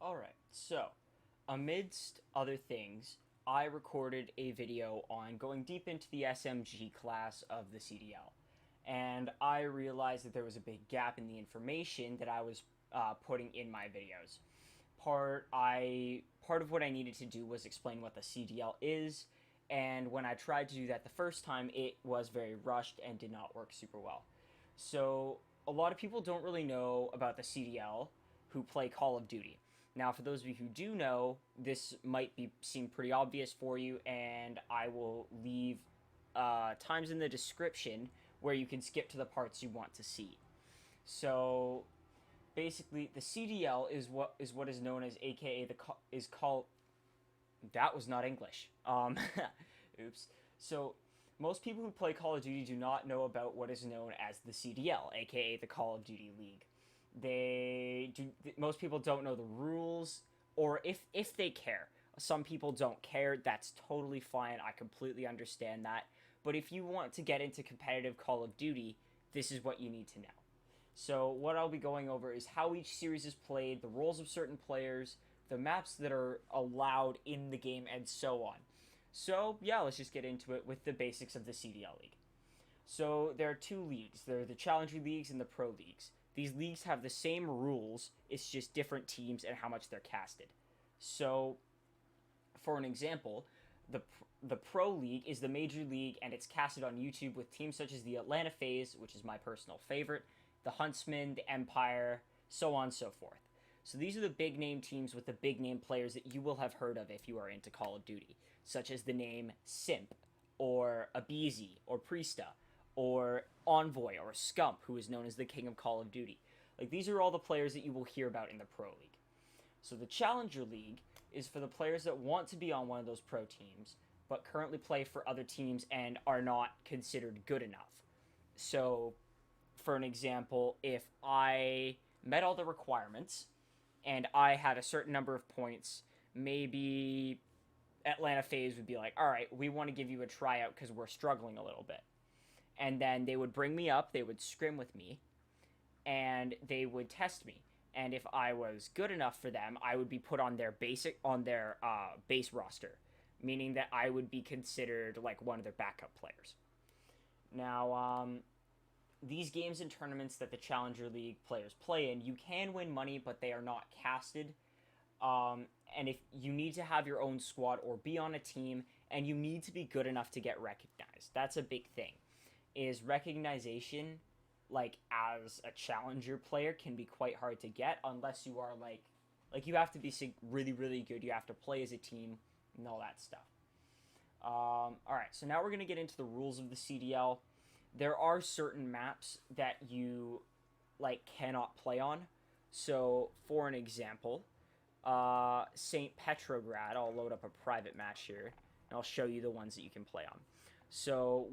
Alright, so amidst other things, I recorded a video on going deep into the SMG class of the CDL. And I realized that there was a big gap in the information that I was putting in my videos. Part of what I needed to do was explain what the CDL is, and when I tried to do that the first time, it was very rushed and did not work super well. So a lot of people don't really know about the CDL who play Call of Duty. Now, for those of you who do know, this might seem pretty obvious for you, and I will leave times in the description where you can skip to the parts you want to see. So basically, the CDL is known as, AKA is called. That was not English. Oops. So most people who play Call of Duty do not know about what is known as the CDL, aka the Call of Duty League. Most people don't know the rules, or if they care. Some people don't care. That's totally fine. I completely understand that. But if you want to get into competitive Call of Duty, this is what you need to know. So what I'll be going over is how each series is played, the roles of certain players, the maps that are allowed in the game, and so on. So yeah, let's just get into it with the basics of the CDL League. So there are two leagues. There are the Challenger Leagues and the Pro Leagues. These leagues have the same rules, it's just different teams and how much they're casted. So, for an example, the Pro League is the major league and it's casted on YouTube with teams such as the Atlanta FaZe, which is my personal favorite, the Huntsmen, the Empire, so on and so forth. So these are the big name teams with the big name players that you will have heard of if you are into Call of Duty, such as the name Simp, or Abizi, or Priesta, or Envoy, or Scump, who is known as the King of Call of Duty. Like, these are all the players that you will hear about in the Pro League. So the Challenger League is for the players that want to be on one of those pro teams, but currently play for other teams and are not considered good enough. So, for an example, if I met all the requirements and I had a certain number of points, maybe Atlanta FaZe would be like, all right, we want to give you a tryout because we're struggling a little bit. And then they would bring me up, they would scrim with me, and they would test me. And if I was good enough for them, I would be put on their base roster, meaning that I would be considered like one of their backup players. Now, these games and tournaments that the Challenger League players play in, you can win money, but they are not casted. And if you need to have your own squad or be on a team, and you need to be good enough to get recognized. That's a big thing. Is recognition, like as a challenger player, can be quite hard to get unless you are like you have to be really really good. You have to play as a team and all that stuff. All right, so now we're gonna get into the rules of the CDL. There are certain maps that you like cannot play on. So for an example, St. Petrograd. I'll load up a private match here, and I'll show you the ones that you can play on. So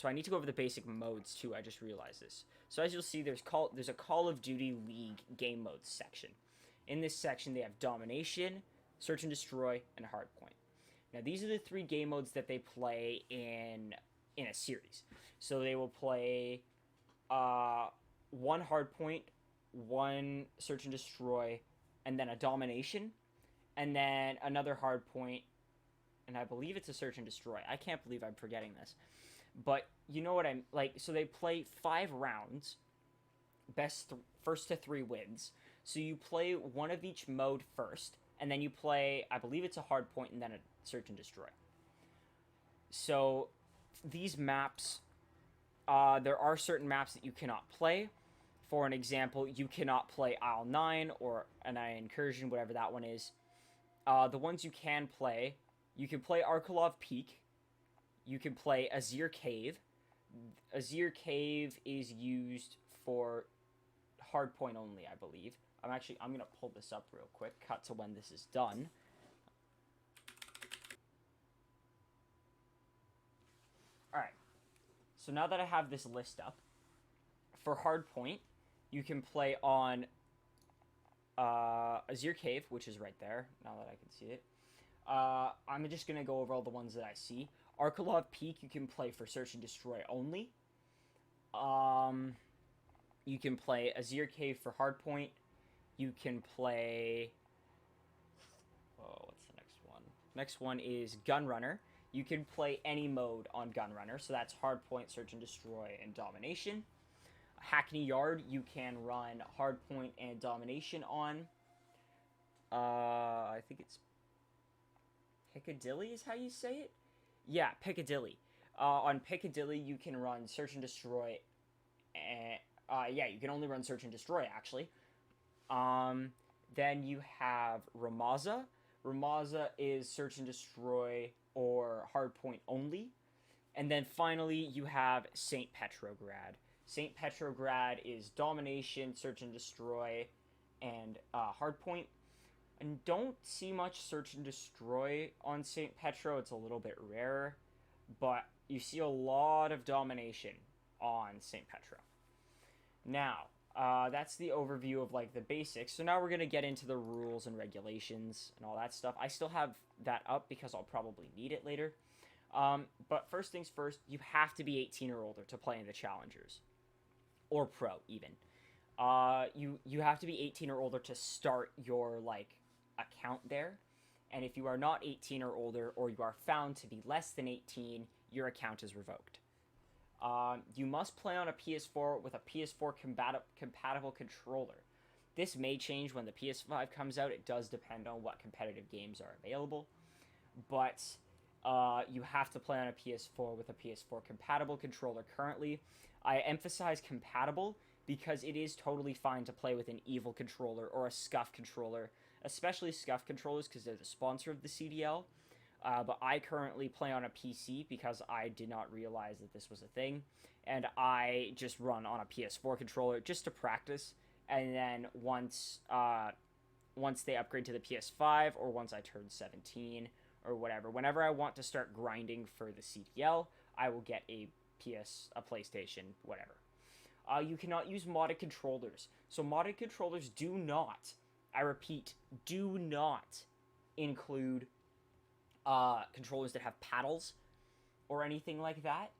I need to go over the basic modes too. I just realized this. So as you'll see, there's a Call of Duty League game modes section. In this section, they have Domination, Search and Destroy, and Hardpoint. Now these are the three game modes that they play in a series. So they will play one Hardpoint, one Search and Destroy, and then a Domination, and then another Hardpoint, and I believe it's a Search and Destroy. I can't believe I'm forgetting this. But you know what I'm like. So they play 5 rounds, first to 3 wins. So you play one of each mode first, and then you play, I believe it's a hard point and then a search and destroy. So these maps, there are certain maps that you cannot play. For an example, you cannot play Isle 9 or an Incursion, whatever that one is. The ones you can play Arkalov Peak. You can play Azir Cave. Azir Cave is used for hardpoint only, I believe. I'm going to pull this up real quick. Cut to when this is done. Alright. So now that I have this list up, for hardpoint, you can play on Azir Cave, which is right there, now that I can see it. I'm just going to go over all the ones that I see. Arkalov Peak, you can play for Search and Destroy only. You can play Azir Cave for Hardpoint. You can play... Oh, what's the next one? Next one is Gunrunner. You can play any mode on Gunrunner, so that's Hardpoint, Search and Destroy, and Domination. Hackney Yard, you can run Hardpoint and Domination on. I think it's Piccadilly is how you say it? Yeah, Piccadilly. On Piccadilly, you can run Search and Destroy. And, yeah, you can only run Search and Destroy, actually. Then you have Ramaza. Ramaza is Search and Destroy or Hardpoint only. And then finally, you have St. Petrograd. St. Petrograd is Domination, Search and Destroy, and Hardpoint. And don't see much Search and Destroy on St. Petro. It's a little bit rarer. But you see a lot of Domination on St. Petro. Now, that's the overview of, like, the basics. So now we're going to get into the rules and regulations and all that stuff. I still have that up because I'll probably need it later. But first things first, you have to be 18 or older to play in the Challengers. Or Pro, even. You have to be 18 or older to start your, like, account there. And if you are not 18 or older, or you are found to be less than 18, your account is revoked. You must play on a PS4 with a PS4 compatible controller. This may change when the PS5 comes out. It does depend on what competitive games are available. But you have to play on a PS4 with a PS4 compatible controller currently. I emphasize compatible because it is totally fine to play with an Evil controller or a Scuff controller, especially Scuff controllers because they're the sponsor of the CDL. But I currently play on a PC because I did not realize that this was a thing. And I just run on a PS4 controller just to practice. And then once they upgrade to the PS5 or once I turn 17 or whatever, whenever I want to start grinding for the CDL, I will get a PlayStation, whatever. You cannot use modded controllers. So modded controllers do not, I repeat, do not include controllers that have paddles or anything like that.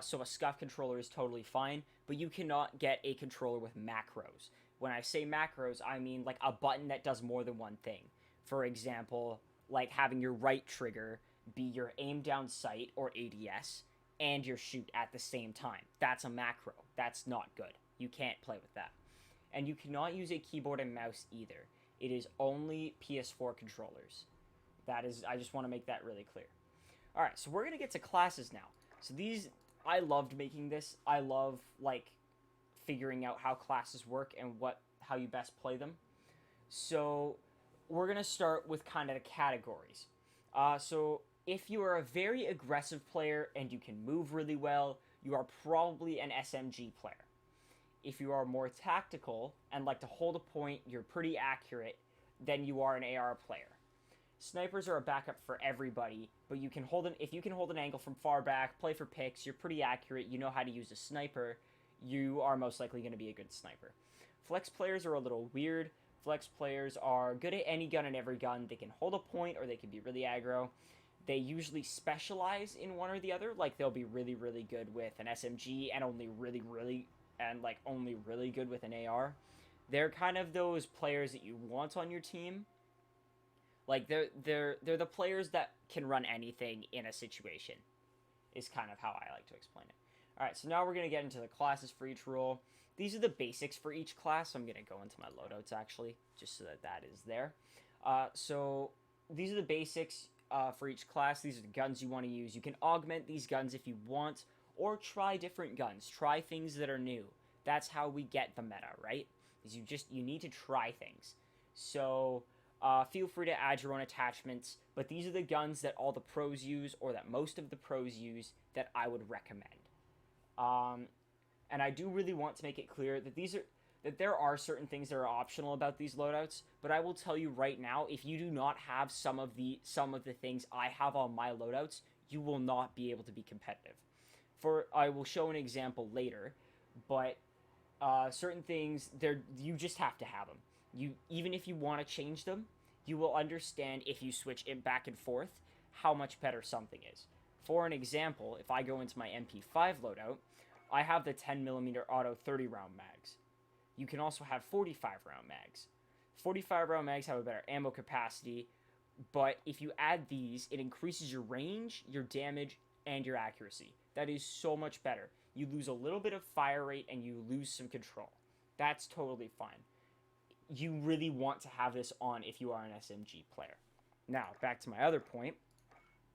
So a Scuff controller is totally fine, but you cannot get a controller with macros. When I say macros, I mean like a button that does more than one thing. For example, like having your right trigger be your aim down sight or ADS and your shoot at the same time. That's a macro. That's not good. You can't play with that. And you cannot use a keyboard and mouse either. It is only PS4 controllers. That is, I just want to make that really clear. Alright, so we're going to get to classes now. So these, I loved making this. I love, like, figuring out how classes work and how you best play them. So we're going to start with kind of the categories. So if you are a very aggressive player and you can move really well, you are probably an SMG player. If you are more tactical and like to hold a point, you're pretty accurate, then you are an AR player. Snipers are a backup for everybody, but if you can hold an angle from far back, play for picks, you're pretty accurate, you know how to use a sniper, you are most likely going to be a good sniper. Flex players are a little weird. Flex players are good at any gun and every gun. They can hold a point or they can be really aggro. They usually specialize in one or the other. Like they'll be really, really good with an SMG and only really good with an AR. They're kind of those players that you want on your team. Like they're the players that can run anything in a situation. Is kind of how I like to explain it. All right, so now we're gonna get into the classes for each role. These are the basics for each class. I'm gonna go into my loadouts actually, just so that is there. So these are the basics for each class. These are the guns you want to use. You can augment these guns if you want, or try different guns. Try things that are new. That's how we get the meta, right? Is you need to try things. So feel free to add your own attachments, but these are the guns that all the pros use, or that most of the pros use, that I would recommend. And I do really want to make it clear that there are certain things that are optional about these loadouts, but I will tell you right now, if you do not have some of the things I have on my loadouts, you will not be able to be competitive. I will show an example later, but certain things, you just have to have them. Even if you want to change them, you will understand if you switch it back and forth how much better something is. For an example, if I go into my MP5 loadout, I have the 10mm auto 30 round mags. You can also have 45 round mags. 45 round mags have a better ammo capacity, but if you add these, it increases your range, your damage, and your accuracy. That is so much better. You lose a little bit of fire rate and you lose some control. That's totally fine. You really want to have this on if you are an SMG player. Now, back to my other point,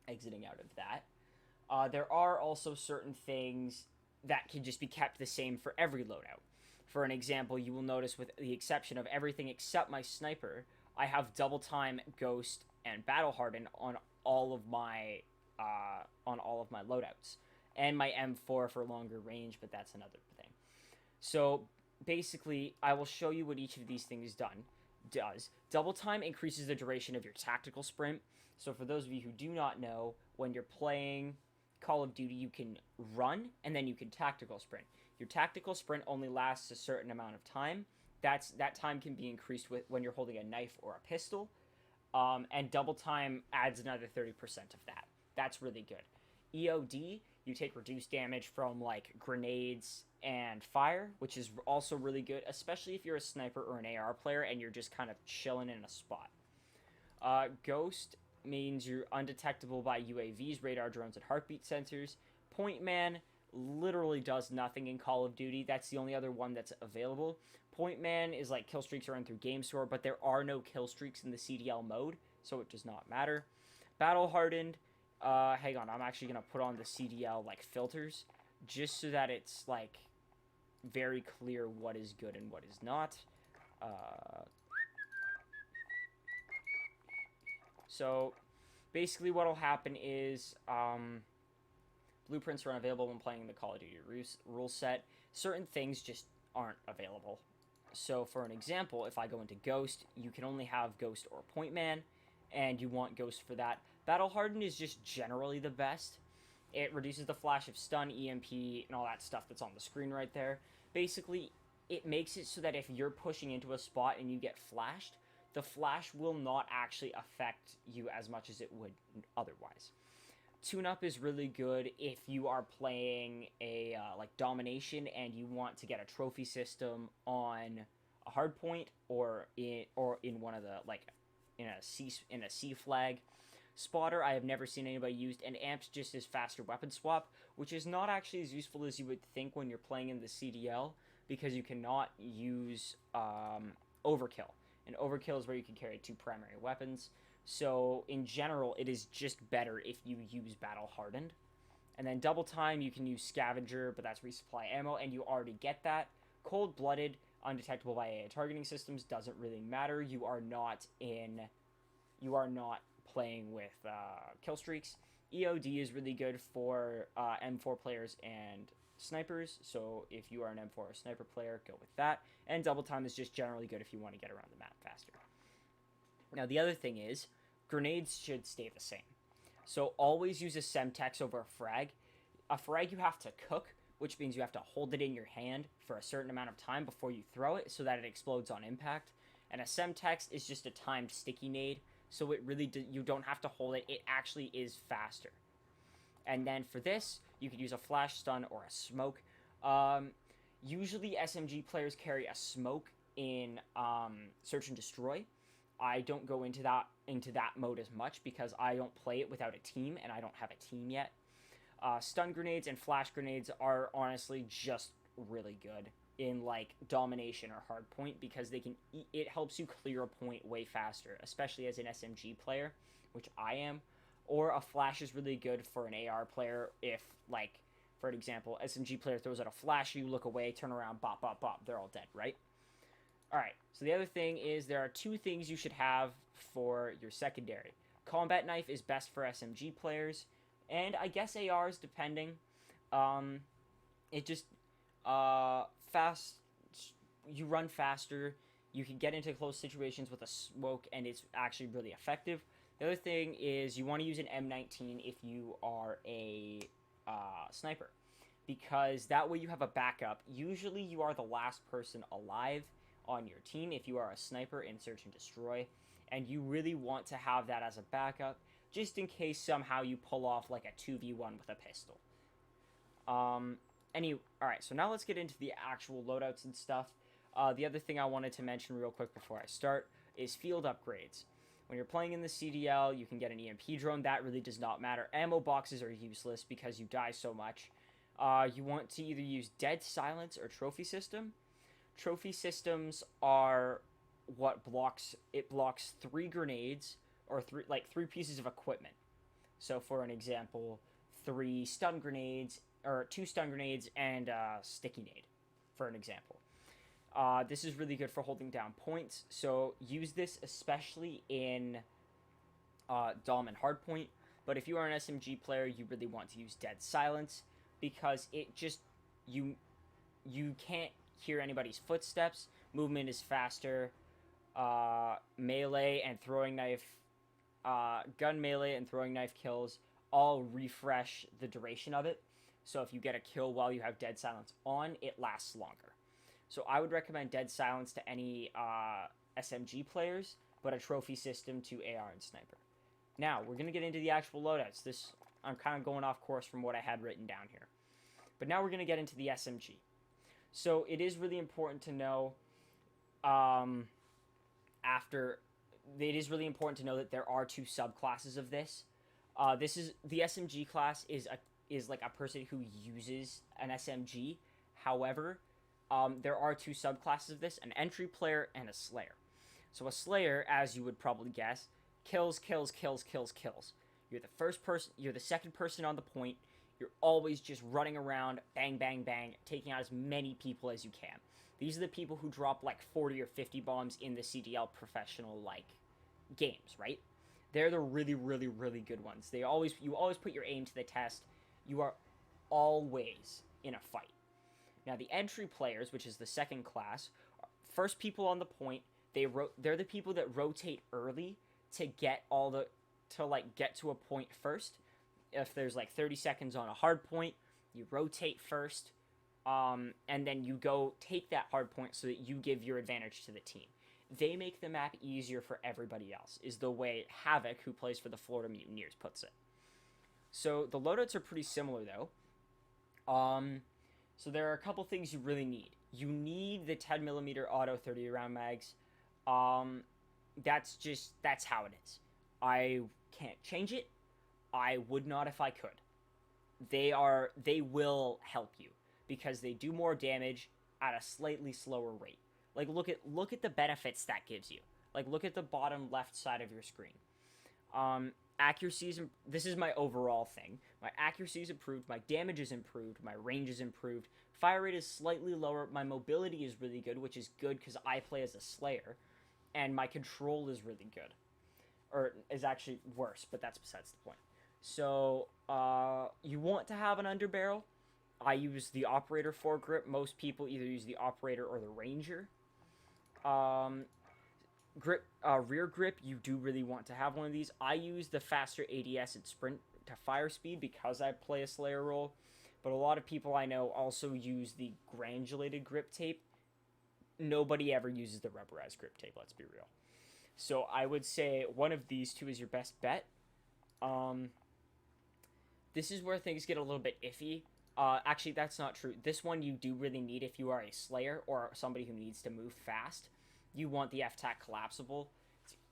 exiting out of that. There are also certain things that can just be kept the same for every loadout. For an example, you will notice with the exception of everything except my sniper, I have double time, ghost, and battle hardened on all of my loadouts, and my M4 for longer range, but that's another thing. So basically, I will show you what each of these things does. Double time increases the duration of your tactical sprint. So for those of you who do not know, when you're playing Call of Duty, you can run and then you can tactical sprint. Your tactical sprint only lasts a certain amount of time. That time can be increased when you're holding a knife or a pistol. And double time adds another 30% of that. That's really good. EOD, you take reduced damage from like grenades and fire, which is also really good, especially if you're a sniper or an AR player and you're just kind of chilling in a spot. Ghost means you're undetectable by UAVs, radar, drones, and heartbeat sensors. Point Man literally does nothing in Call of Duty. That's the only other one that's available. Point Man is like kill streaks run through Game Store, but there are no kill streaks in the CDL mode, so it does not matter. Battle Hardened, hang on, I'm actually going to put on the CDL like filters, just so that it's like very clear what is good and what is not. So basically what will happen is blueprints are unavailable when playing the Call of Duty rule set. Certain things just aren't available. So for an example, if I go into Ghost, you can only have Ghost or Point Man, and you want Ghost for that. Battle Hardened is just generally the best. It reduces the flash of stun, EMP, and all that stuff that's on the screen right there. Basically, it makes it so that if you're pushing into a spot and you get flashed, the flash will not actually affect you as much as it would otherwise. Tune-up is really good if you are playing a like domination and you want to get a trophy system on a hard point or in one of the like in a C flag spotter. I have never seen anybody used, and Amp's just as faster weapon swap, which is not actually as useful as you would think when you're playing in the CDL, because you cannot use overkill. And overkill is where you can carry two primary weapons. So in general, it is just better if you use Battle Hardened. And then double time, you can use Scavenger, but that's resupply ammo, and you already get that. Cold Blooded, undetectable by AI targeting systems, doesn't really matter. You are not playing with kill streaks. EOD is really good for M4 players and snipers, so if you are an M4 or sniper player, go with that. And double time is just generally good if you want to get around the map faster. Now the other thing is, grenades should stay the same. So always use a Semtex over a frag. A frag you have to cook, which means you have to hold it in your hand for a certain amount of time before you throw it so that it explodes on impact. And a Semtex is just a timed sticky nade, so it really you don't have to hold it. It actually is faster. And then for this, you could use a flash stun or a smoke. Usually SMG players carry a smoke in Search and Destroy. I don't go into that mode as much because I don't play it without a team, and I don't have a team yet. Stun grenades and flash grenades are honestly just really good in like domination or hardpoint, because it helps you clear a point way faster, especially as an SMG player, which I am. Or a flash is really good for an AR player if, like, for example, SMG player throws out a flash, you look away, turn around, bop, bop, bop, they're all dead, right? Alright, so the other thing is there are two things you should have for your secondary. Combat knife is best for SMG players, and I guess ARs, depending. It just, you run faster, you can get into close situations with a smoke, and it's actually really effective. The other thing is you want to use an M19 if you are a sniper, because that way you have a backup. Usually you are the last person alive on your team if you are a sniper in Search and Destroy, and you really want to have that as a backup just in case somehow you pull off like a 2v1 with a pistol. Alright, so now let's get into the actual loadouts and stuff. The other thing I wanted to mention real quick before I start is field upgrades. When you're playing in the CDL, you can get an EMP drone. That really does not matter. Ammo boxes are useless because you die so much. You want to either use dead silence or trophy system. Trophy systems are what blocks it blocks 3 grenades or three pieces of equipment. So for an example, 3 stun grenades or 2 stun grenades and a sticky nade, for an example. This is really good for holding down points. So use this especially in Dom and Hardpoint. But if you are an SMG player, you really want to use Dead Silence because it just you can't hear anybody's footsteps. Movement is faster. Melee and throwing knife, gun melee and throwing knife kills all refresh the duration of it. So if you get a kill while you have Dead Silence on, it lasts longer. So I would recommend Dead Silence to any SMG players, but a trophy system to AR and Sniper. Now, we're going to get into the actual loadouts. I'm kind of going off course from what I had written down here. But now we're going to get into the SMG. So it is really important to know that there are 2 subclasses of this. The SMG class is like a person who uses an SMG. However, there are 2 subclasses of this, an entry player and a slayer. So a slayer, as you would probably guess, kills. You're the second person on the point. You're always just running around, bang, bang, bang, taking out as many people as you can. These are the people who drop like 40 or 50 bombs in the CDL professional games, right? They're the really, really, really good ones. You always put your aim to the test. You are always in a fight. Now the entry players, which is the second class, first people on the point. They're the people that rotate early to get to a point first. If there's 30 seconds on a hard point, you rotate first, and then you go take that hard point so that you give your advantage to the team. They make the map easier for everybody else, is the way Havoc, who plays for the Florida Mutineers, puts it. So the loadouts are pretty similar, though. So there are a couple things you really need. You need the 10mm auto 30-round mags. That's how it is. I can't change it. I would not if I could. They will help you because they do more damage at a slightly slower rate. Look at the benefits that gives you. Look at the bottom left side of your screen. Accuracy this is my overall thing. My accuracy is improved, my damage is improved, my range is improved, fire rate is slightly lower, my mobility is really good, which is good because I play as a Slayer, and my control is really good. Or is actually worse, but that's besides the point. So, you want to have an underbarrel. I use the Operator foregrip. Most people either use the Operator or the Ranger. Rear grip, you do really want to have one of these. I use the faster ADS and sprint to fire speed because I play a Slayer role, but a lot of people I know also use the granulated grip tape. Nobody ever uses the rubberized grip tape, let's be real. So I would say one of these 2 is your best bet. This is where things get a little bit iffy. Actually, that's not true. This one you do really need if you are a Slayer or somebody who needs to move fast. You want the FTAC collapsible.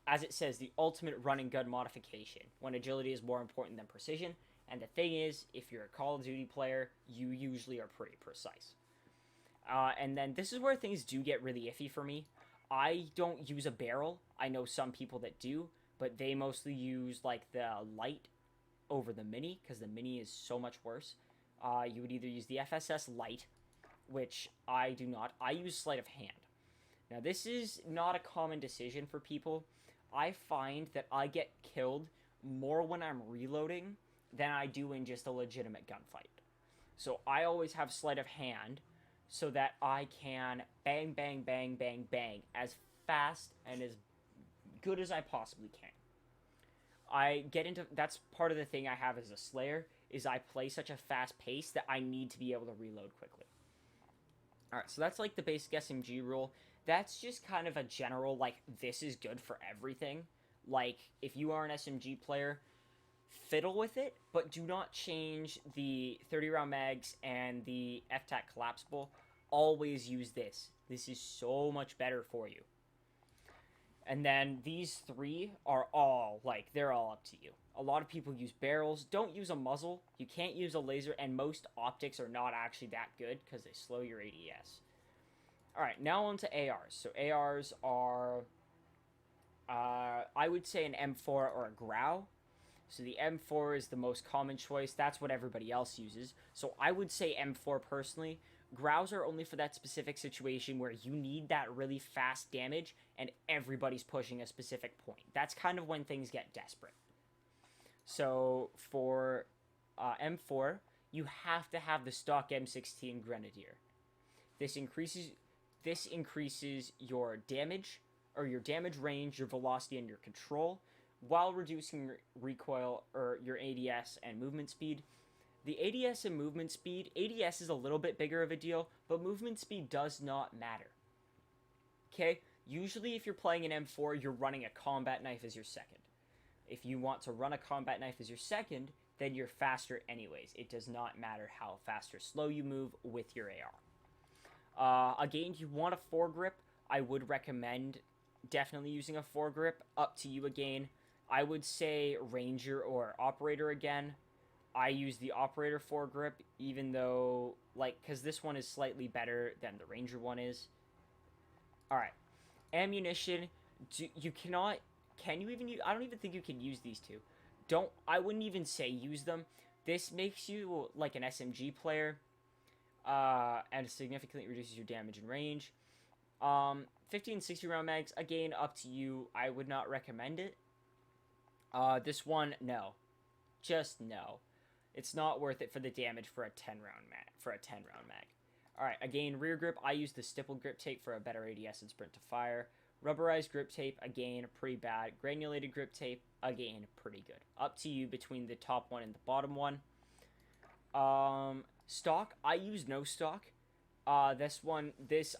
As it says, the ultimate run and gun modification, when agility is more important than precision. And the thing is, if you're a Call of Duty player, you usually are pretty precise. And then this is where things do get really iffy for me. I don't use a barrel. I know some people that do, but they mostly use the light over the mini because the mini is so much worse. You would either use the FSS light, which I do not. I use sleight of hand. Now, this is not a common decision for people. I find that I get killed more when I'm reloading than I do in just a legitimate gunfight. So I always have sleight of hand so that I can bang, bang, bang, bang, bang as fast and as good as I possibly can. That's part of the thing I have as a Slayer, is I play such a fast pace that I need to be able to reload quickly. Alright, so that's the basic SMG rule. That's just kind of a general, this is good for everything. If you are an SMG player, fiddle with it, but do not change the 30-round mags and the FTAC collapsible. Always use this. This is so much better for you. And then these three are all, like, they're all up to you. A lot of people use barrels. Don't use a muzzle. You can't use a laser, and most optics are not actually that good because they slow your ADS. Alright, now on to ARs. So ARs are, I would say an M4 or a Grau. So the M4 is the most common choice. That's what everybody else uses. So I would say M4 personally. Graus are only for that specific situation where you need that really fast damage and everybody's pushing a specific point. That's kind of when things get desperate. So for M4, you have to have the stock M16 Grenadier. This increases your damage, or your damage range, your velocity, and your control, while reducing recoil, or your ADS and movement speed. The ADS and movement speed, ADS is a little bit bigger of a deal, but movement speed does not matter. Okay? Usually if you're playing an M4, you're running a combat knife as your second. If you want to run a combat knife as your second, then you're faster anyways. It does not matter how fast or slow you move with your AR. Again, you want a foregrip. I would recommend definitely using a foregrip. Up to you again. I would say Ranger or Operator again. I use the Operator foregrip, even though, like, because this one is slightly better than the Ranger one is. Alright. Ammunition. You cannot... Can you even use... I don't even think you can use these two. I wouldn't even say use them. This makes you, like, an SMG player. And significantly reduces your damage and range. 50 and 60 round mags, again, up to you. I would not recommend it. This one, no. Just no. It's not worth it for the damage for a 10 round mag. Alright, again, rear grip, I use the stippled grip tape for a better ADS and sprint to fire. Rubberized grip tape, again, pretty bad. Granulated grip tape, again, pretty good. Up to you between the top one and the bottom one. Stock, I use no stock. This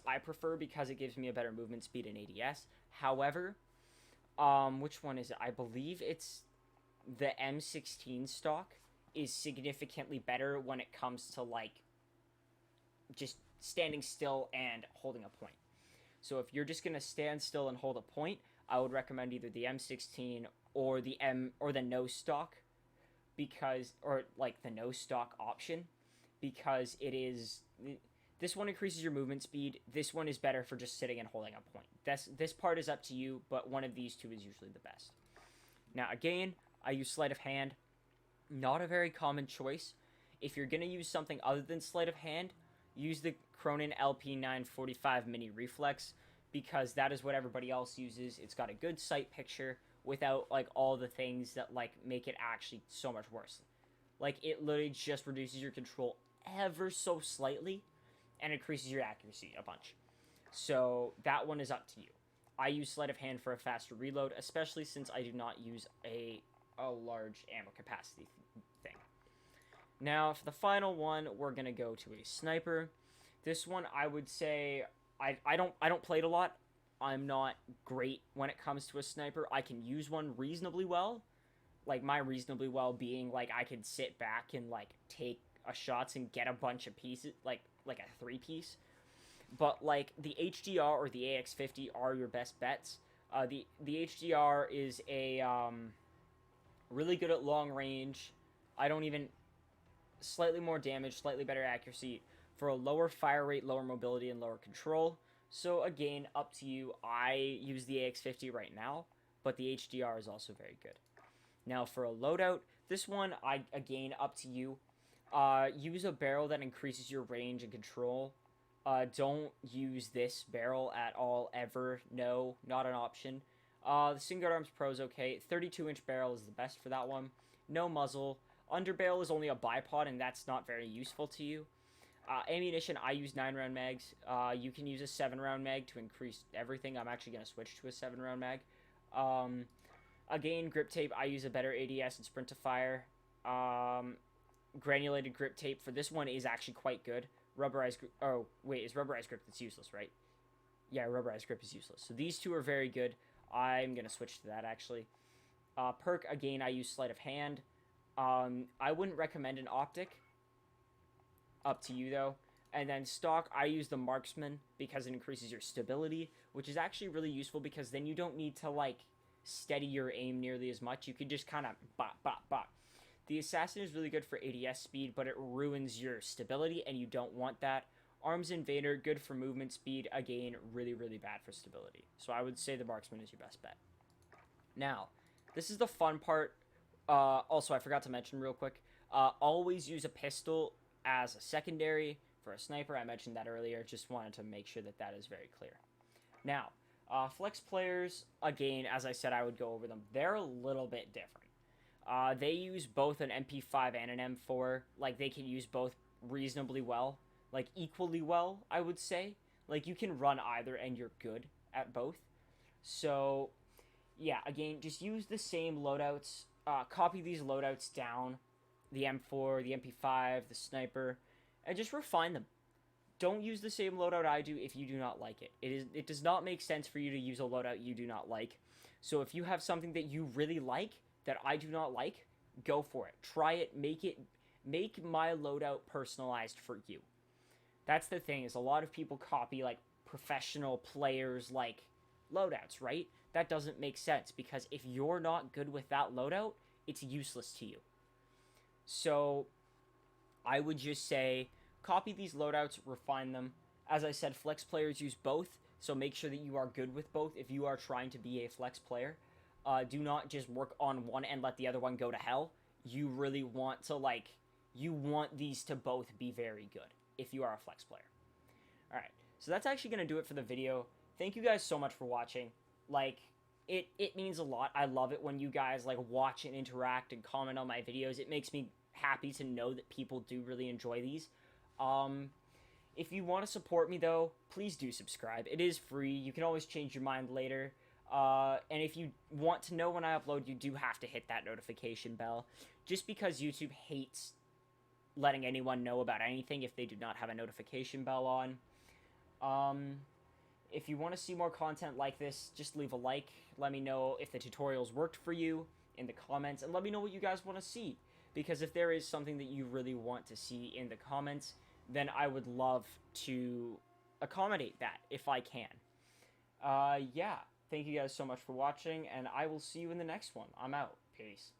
I prefer because it gives me a better movement speed and ADS. However, which one is it? I believe it's the M16 stock is significantly better when it comes to, like, just standing still and holding a point. So if you're just gonna stand still and hold a point, I would recommend either the M16 or the no stock, because, or like the no stock option, because it is, this one increases your movement speed. This one is better for just sitting and holding a point. This part is up to you, but one of these two is usually the best. Now again, I use sleight of hand. Not a very common choice. If you're going to use something other than sleight of hand, use the Cronin LP945 Mini Reflex, because that is what everybody else uses. It's got a good sight picture without, like, all the things that, like, make it actually so much worse. Like, it literally just reduces your control ever so slightly and increases your accuracy a bunch. So that one is up to you. I use sleight of hand for a faster reload, especially since I do not use a large ammo capacity thing. Now, for the final one, we're gonna go to a sniper. This one, I would say, I don't play it a lot. I'm not great when it comes to a sniper. I can use one reasonably well. Like, my reasonably well being, like, I can sit back and, like, take shots and get a bunch of pieces, like a 3-piece. But, like, the HDR or the AX50 are your best bets. The HDR is a, really good at long range. Slightly more damage, slightly better accuracy, for a lower fire rate, lower mobility, and lower control. So again, up to you. I use the AX50 right now, but the HDR is also very good. Now for a loadout, this one, again, up to you. Use a barrel that increases your range and control. Don't use this barrel at all, ever. No, not an option. The Singular Arms Pro is okay. 32-inch barrel is the best for that one. No muzzle. Underbarrel is only a bipod, and that's not very useful to you. Ammunition, I use 9-round mags. You can use a 7-round mag to increase everything. I'm actually going to switch to a 7-round mag. Again, grip tape, I use a better ADS and sprint to fire. Granulated grip tape for this one is actually quite good. Rubberized grip... Oh, wait, it's rubberized grip that's useless, right? Yeah, rubberized grip is useless. So these two are very good. I'm going to switch to that, actually. Perk, again, I use sleight of hand. I wouldn't recommend an optic. Up to you, though. And then stock, I use the marksman because it increases your stability, which is actually really useful because then you don't need to like steady your aim nearly as much. You can just kind of bop, bop, bop. The assassin is really good for ADS speed, but it ruins your stability, and you don't want that. Arms invader, good for movement speed. Again, really, really bad for stability. So I would say the marksman is your best bet. Now, this is the fun part. Also, I forgot to mention real quick. Always use a pistol as a secondary for a sniper. I mentioned that earlier. Just wanted to make sure that that is very clear. Now, flex players, again, as I said, I would go over them. They're a little bit different. They use both an MP5 and an M4. Like, they can use both reasonably well. Like, equally well, I would say. Like, you can run either and you're good at both. So, yeah, again, just use the same loadouts. Copy these loadouts down. The M4, the MP5, the sniper. And just refine them. Don't use the same loadout I do if you do not like it. It does not make sense for you to use a loadout you do not like. So if you have something that you really like that I do not like, go for it. Try it. Make my loadout personalized for you. That's the thing, is a lot of people copy like professional players like loadouts, right? That doesn't make sense because if you're not good with that loadout, it's useless to you. So I would just say copy these loadouts, refine them. As I said, flex players use both, so make sure that you are good with both if you are trying to be a flex player. Do not just work on one and let the other one go to hell. You really want to, like, you want these to both be very good if you are a flex player. Alright, so that's actually going to do it for the video. Thank you guys so much for watching. Like, it means a lot. I love it when you guys, like, watch and interact and comment on my videos. It makes me happy to know that people do really enjoy these. If you want to support me, though, please do subscribe. It is free. You can always change your mind later. And if you want to know when I upload, you do have to hit that notification bell. Just because YouTube hates letting anyone know about anything if they do not have a notification bell on. If you want to see more content like this, just leave a like. Let me know if the tutorials worked for you in the comments, and let me know what you guys want to see. Because if there is something that you really want to see in the comments, then I would love to accommodate that if I can. Yeah. Thank you guys so much for watching, and I will see you in the next one. I'm out. Peace.